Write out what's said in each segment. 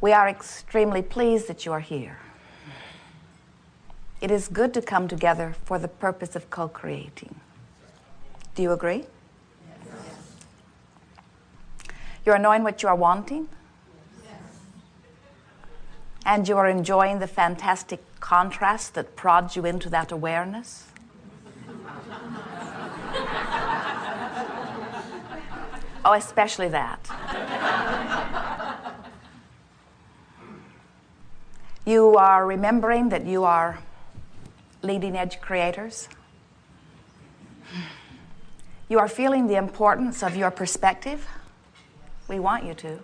We are extremely pleased that you are here. It is good to come together for the purpose of co-creating. Do you agree? Yes. You are knowing what you are wanting? Yes. And you are enjoying the fantastic contrast that prods you into that awareness? Oh, especially that. You are remembering that you are leading edge creators. You are feeling the importance of your perspective. We want you to.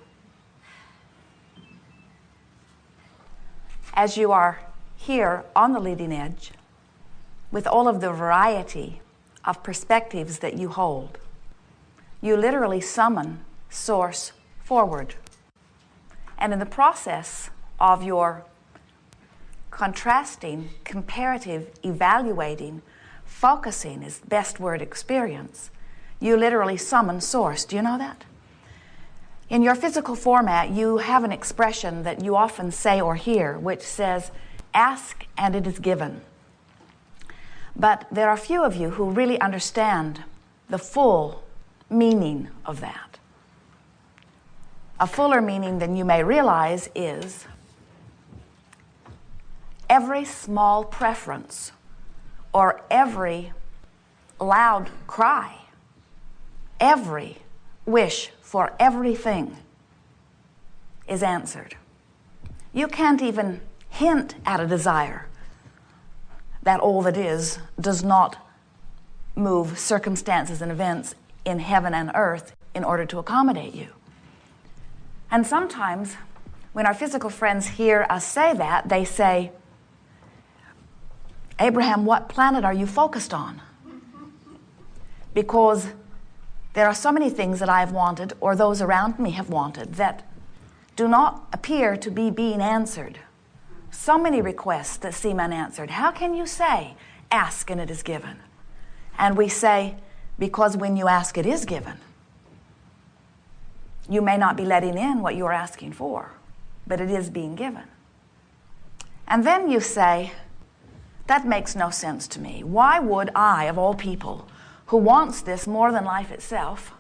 As you are here on the leading edge, with all of the variety of perspectives that you hold, you literally summon Source forward. And in the process of your contrasting, comparative, evaluating, focusing is the best word, experience, you literally summon Source. Do you know that? In your physical format, you have an expression that you often say or hear, which says, ask and it is given. But there are few of you who really understand the full meaning of that. A fuller meaning than you may realize is every small preference or every loud cry, every wish for everything is answered. You can't even hint at a desire that all that is does not move circumstances and events in heaven and earth in order to accommodate you. And sometimes when our physical friends hear us say that, they say, Abraham, what planet are you focused on? Because there are so many things that I've wanted, or those around me have wanted, that do not appear to be being answered. So many requests that seem unanswered. How can you say, ask and it is given? And we say, because when you ask, it is given. You may not be letting in what you are asking for, but it is being given. And then you say, that makes no sense to me. Why would I, of all people, who wants this more than life itself,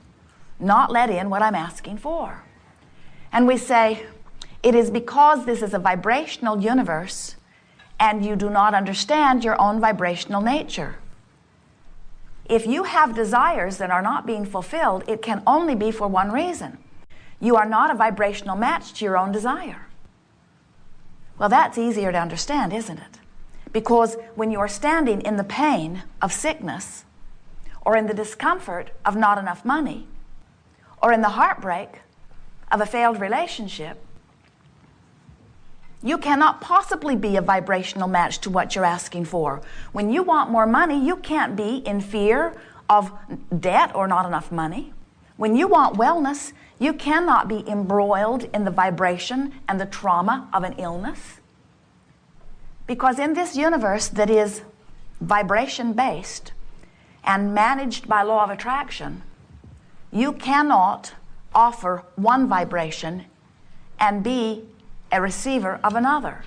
not let in what I'm asking for? And we say, it is because this is a vibrational universe and you do not understand your own vibrational nature. If you have desires that are not being fulfilled, it can only be for one reason. You are not a vibrational match to your own desire. Well, that's easier to understand, isn't it? Because when you are standing in the pain of sickness, or in the discomfort of not enough money, or in the heartbreak of a failed relationship, you cannot possibly be a vibrational match to what you're asking for. When you want more money, you can't be in fear of debt or not enough money. When you want wellness, you cannot be embroiled in the vibration and the trauma of an illness. Because in this universe that is vibration-based and managed by law of attraction, you cannot offer one vibration and be a receiver of another,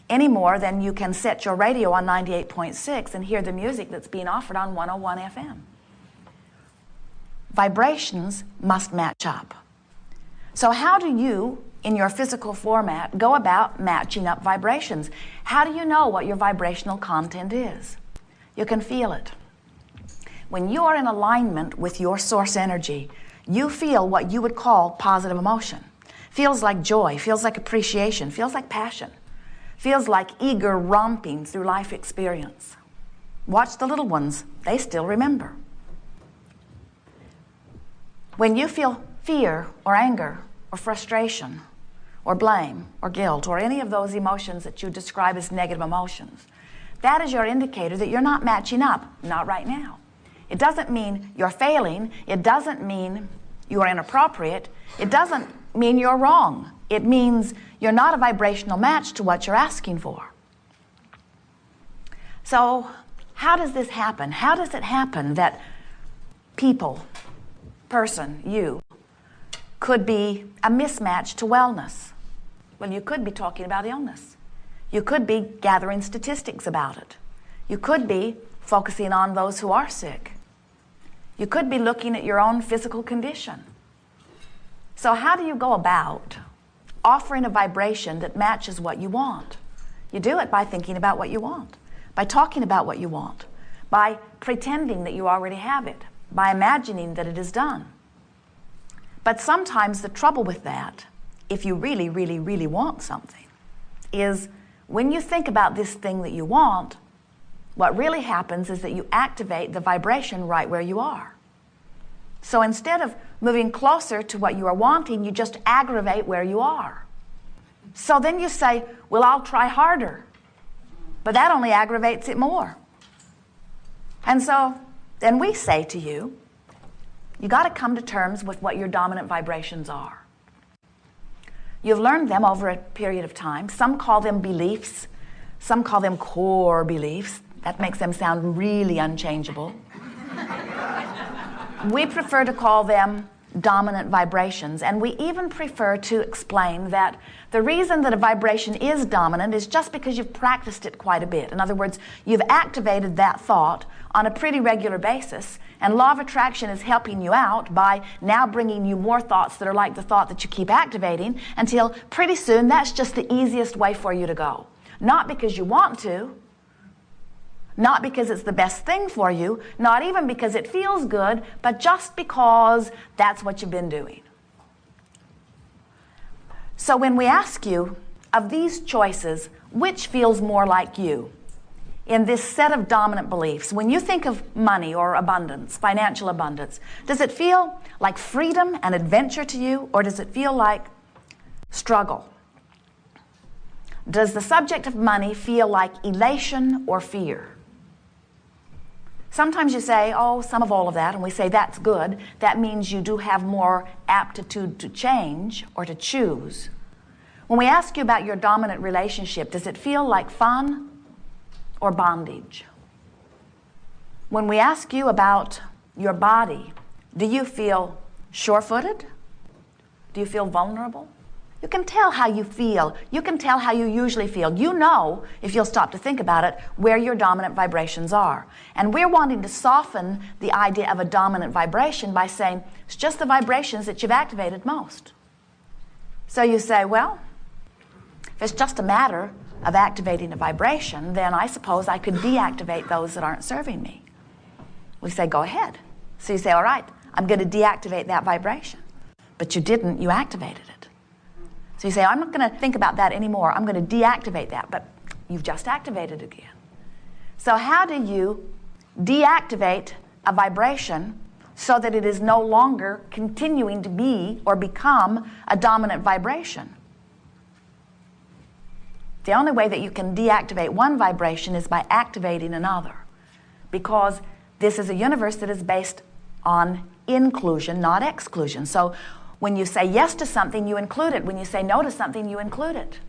any more than you can set your radio on 98.6 and hear the music that's being offered on 101 FM. Vibrations must match up. So how do you, in your physical format, go about matching up vibrations? How do you know what your vibrational content is? You can feel it. When you are in alignment with your source energy, you feel what you would call positive emotion. Feels like joy, feels like appreciation, feels like passion, feels like eager romping through life experience. Watch the little ones, they still remember. When you feel fear or anger or frustration or blame or guilt or any of those emotions that you describe as negative emotions, that is your indicator that you're not matching up, not right now. It doesn't mean you're failing. It doesn't mean you are inappropriate. It doesn't mean you're wrong. It means you're not a vibrational match to what you're asking for. So how does this happen? How does it happen that people, person, you, could be a mismatch to wellness? Well, you could be talking about illness. You could be gathering statistics about it. You could be focusing on those who are sick. You could be looking at your own physical condition. So how do you go about offering a vibration that matches what you want? You do it by thinking about what you want, by talking about what you want, by pretending that you already have it, by imagining that it is done. But sometimes the trouble with that, if you really, really, really want something, is when you think about this thing that you want, what really happens is that you activate the vibration right where you are. So instead of moving closer to what you are wanting, you just aggravate where you are. So then you say, well, I'll try harder. But that only aggravates it more. And so then we say to you, you got to come to terms with what your dominant vibrations are. You've learned them over a period of time. Some call them beliefs. Some call them core beliefs. That makes them sound really unchangeable. We prefer to call them dominant vibrations, and we even prefer to explain that the reason that a vibration is dominant is just because you've practiced it quite a bit. In other words, you've activated that thought on a pretty regular basis, and law of attraction is helping you out by now bringing you more thoughts that are like the thought that you keep activating until pretty soon that's just the easiest way for you to go. Not because you want to, not because it's the best thing for you, not even because it feels good, but just because that's what you've been doing. So when we ask you, of these choices, which feels more like you? In this set of dominant beliefs, when you think of money or abundance, financial abundance, does it feel like freedom and adventure to you, or does it feel like struggle? Does the subject of money feel like elation or fear? Sometimes you say, oh, some of all of that, and we say that's good. That means you do have more aptitude to change or to choose. When we ask you about your dominant relationship, does it feel like fun or bondage? When we ask you about your body, do you feel sure-footed? Do you feel vulnerable? You can tell how you feel. You can tell how you usually feel. You know, if you'll stop to think about it, where your dominant vibrations are. And we're wanting to soften the idea of a dominant vibration by saying, it's just the vibrations that you've activated most. So you say, well, if it's just a matter of activating a vibration, then I suppose I could deactivate those that aren't serving me. We say, go ahead. So you say, all right, I'm going to deactivate that vibration. But you didn't, you activated it. So you say, I'm not going to think about that anymore. I'm going to deactivate that. But you've just activated it again. So how do you deactivate a vibration so that it is no longer continuing to be or become a dominant vibration? The only way that you can deactivate one vibration is by activating another, because this is a universe that is based on inclusion, not exclusion. So when you say yes to something, you include it. When you say no to something, you include it.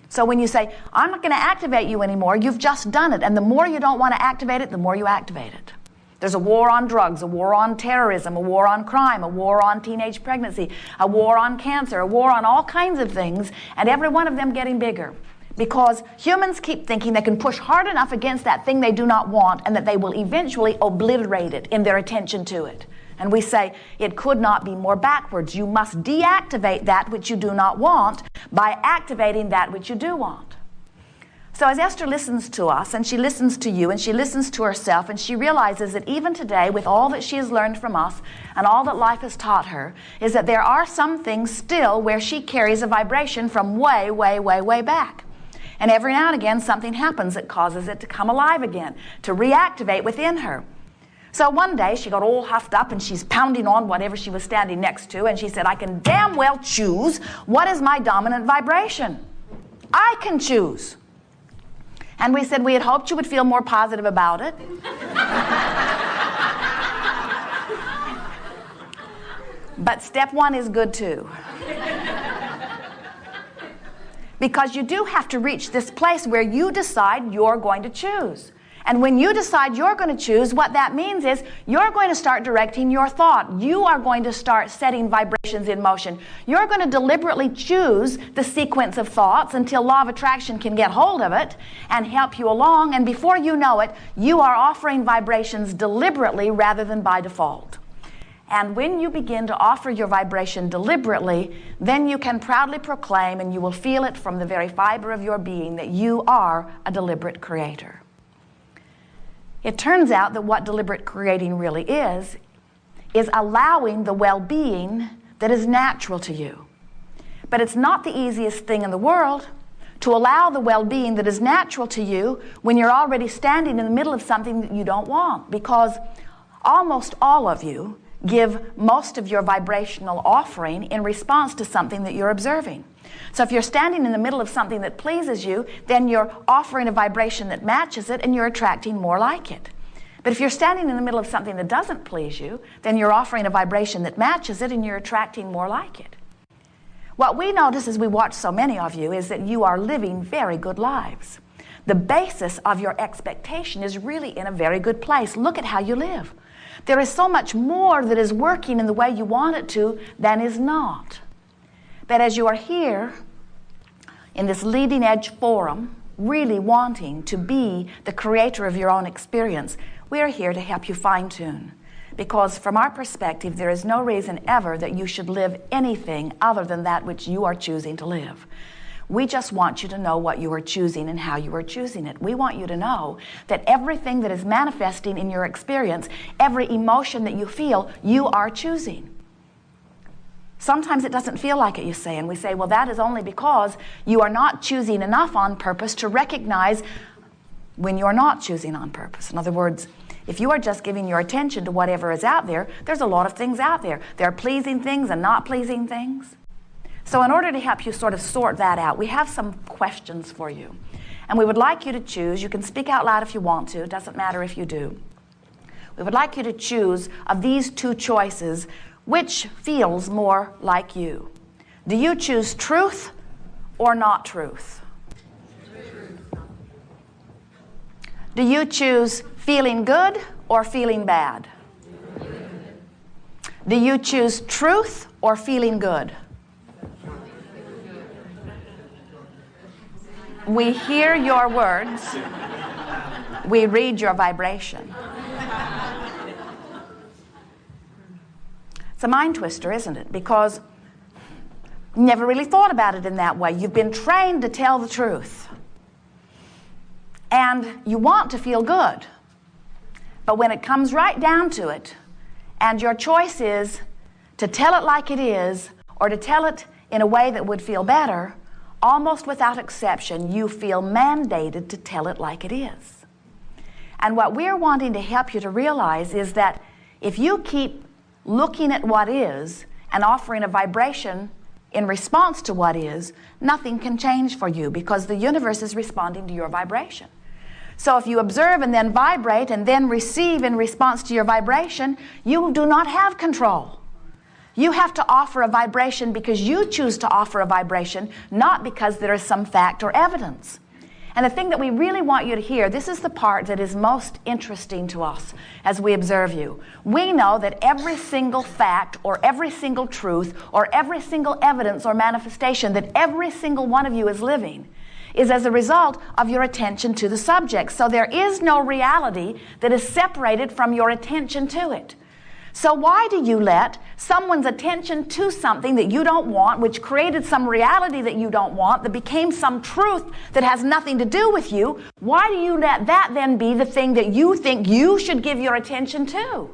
So when you say, I'm not going to activate you anymore, you've just done it. And the more you don't want to activate it, the more you activate it. There's a war on drugs, a war on terrorism, a war on crime, a war on teenage pregnancy, a war on cancer, a war on all kinds of things, and every one of them getting bigger. Because humans keep thinking they can push hard enough against that thing they do not want and that they will eventually obliterate it in their attention to it. And we say, it could not be more backwards. You must deactivate that which you do not want by activating that which you do want. So as Esther listens to us, and she listens to you, and she listens to herself, and she realizes that even today, with all that she has learned from us and all that life has taught her, is that there are some things still where she carries a vibration from way, way, way, way back. And every now and again, something happens that causes it to come alive again, to reactivate within her. So one day she got all huffed up and she's pounding on whatever she was standing next to, and she said, I can damn well choose what is my dominant vibration. I can choose. And we said we had hoped you would feel more positive about it. But step one is good too. Because you do have to reach this place where you decide you're going to choose. And when you decide you're going to choose, what that means is you're going to start directing your thought. You are going to start setting vibrations in motion. You're going to deliberately choose the sequence of thoughts until law of attraction can get hold of it and help you along. And before you know it, you are offering vibrations deliberately rather than by default. And when you begin to offer your vibration deliberately, then you can proudly proclaim, and you will feel it from the very fiber of your being, that you are a deliberate creator. It turns out that what deliberate creating really is allowing the well-being that is natural to you. But it's not the easiest thing in the world to allow the well-being that is natural to you when you're already standing in the middle of something that you don't want, because almost all of you give most of your vibrational offering in response to something that you're observing. So if you're standing in the middle of something that pleases you, then you're offering a vibration that matches it and you're attracting more like it. But if you're standing in the middle of something that doesn't please you, then you're offering a vibration that matches it and you're attracting more like it. What we notice as we watch so many of you is that you are living very good lives. The basis of your expectation is really in a very good place. Look at how you live. There is so much more that is working in the way you want it to than is not. But as you are here in this leading edge forum, really wanting to be the creator of your own experience, we are here to help you fine-tune. Because from our perspective, there is no reason ever that you should live anything other than that which you are choosing to live. We just want you to know what you are choosing and how you are choosing it. We want you to know that everything that is manifesting in your experience, every emotion that you feel, you are choosing. Sometimes it doesn't feel like it, you say, and we say, well, that is only because you are not choosing enough on purpose to recognize when you are not choosing on purpose. In other words, if you are just giving your attention to whatever is out there, there's a lot of things out there. There are pleasing things and not pleasing things. So in order to help you sort of sort that out, we have some questions for you. And we would like you to choose. You can speak out loud if you want to. It doesn't matter if you do. We would like you to choose of these two choices, which feels more like you. Do you choose truth or not truth? Do you choose feeling good or feeling bad? Do you choose truth or feeling good? We hear your words. We read your vibration. It's a mind twister, isn't it? Because you never really thought about it in that way. You've been trained to tell the truth. And you want to feel good. But when it comes right down to it, and your choice is to tell it like it is, or to tell it in a way that would feel better, almost without exception, you feel mandated to tell it like it is. And what we're wanting to help you to realize is that if you keep looking at what is and offering a vibration in response to what is, nothing can change for you because the universe is responding to your vibration. So if you observe and then vibrate and then receive in response to your vibration, you do not have control. You have to offer a vibration because you choose to offer a vibration, not because there is some fact or evidence. And the thing that we really want you to hear, this is the part that is most interesting to us as we observe you. We know that every single fact or every single truth or every single evidence or manifestation that every single one of you is living is as a result of your attention to the subject. So there is no reality that is separated from your attention to it. So why do you let someone's attention to something that you don't want, which created some reality that you don't want, that became some truth that has nothing to do with you, why do you let that then be the thing that you think you should give your attention to?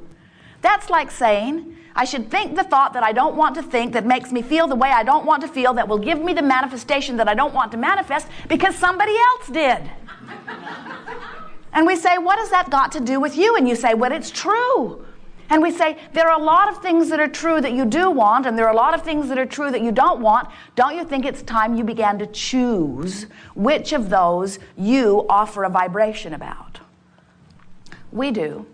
That's like saying, I should think the thought that I don't want to think, that makes me feel the way I don't want to feel, that will give me the manifestation that I don't want to manifest because somebody else did. And we say, what has that got to do with you? And you say, well, it's true. And we say, there are a lot of things that are true that you do want, and there are a lot of things that are true that you don't want. Don't you think it's time you began to choose which of those you offer a vibration about? We do.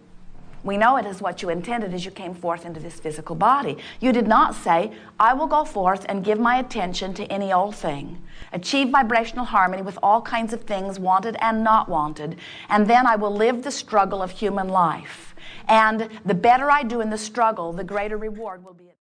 We know it is what you intended as you came forth into this physical body. You did not say, I will go forth and give my attention to any old thing, achieve vibrational harmony with all kinds of things wanted and not wanted, and then I will live the struggle of human life. And the better I do in the struggle, the greater reward will be.